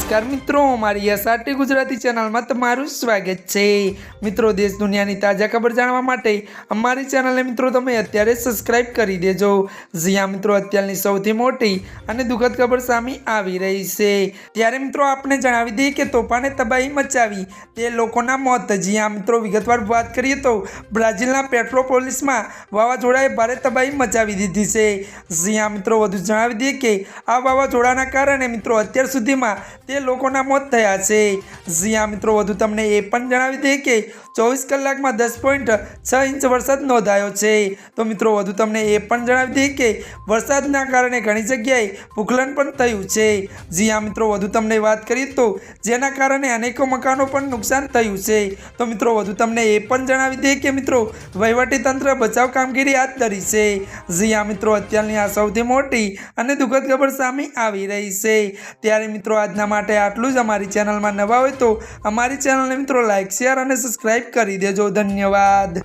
નમસ્કાર મિત્રો, મારી એસઆરટી ગુજરાતી ચેનલમાં તમારું સ્વાગત છે। મિત્રો, દેશ દુનિયાની તાજા ખબર જાણવા માટે અમારી ચેનલને મિત્રો તમે અત્યારે સબસ્ક્રાઇબ કરી દેજો। જ્યાં મિત્રો અત્યારની સૌથી મોટી અને દુઃખદ ખબર સામે આવી રહી છે, ત્યારે મિત્રો આપણે જણાવી દઈએ કે તોફાને તબાહી મચાવી તે લોકોના મોત। જ્યાં મિત્રો વિગતવાર વાત કરીએ તો બ્રાઝિલના પેટ્રોપોલિસમાં વાવાઝોડાએ ભારે તબાહી મચાવી દીધી છે। જ્યાં મિત્રો વધુ જણાવી દઈએ કે આ વાવાઝોડાના કારણે મિત્રો અત્યાર સુધીમાં તે લોકોના મોત થયા છે। જ્યાં મિત્રો વધુ તમને એ પણ જણાવી દઈએ કે 24 કલાકમાં 10.6 ઇંચ વરસાદ નોંધાયો છે। તો મિત્રો વધુ તમને એ પણ જણાવી દઈએ કે વરસાદના કારણે ઘણી જગ્યાએ ભૂસ્ખલન પણ થયું છે। જ્યાં મિત્રો વધુ તમને વાત કરીએ તો જેના કારણે અનેકો મકાનો પણ નુકસાન થયું છે। તો મિત્રો વધુ તમને એ પણ જણાવી દઈએ કે મિત્રો વહીવટીતંત્ર બચાવ કામગીરી હાથ ધરી છે। જ્યાં મિત્રો અત્યારની આ સૌથી મોટી અને દુઃખદ ખબર સામે આવી રહી છે। ત્યારે મિત્રો આજના માટે આટલું જ। અમારી ચેનલમાં નવા હોય તો અમારી ચેનલને મિત્રો લાઈક, શેર અને સબસ્ક્રાઇબ કરી દેજો। ધન્યવાદ।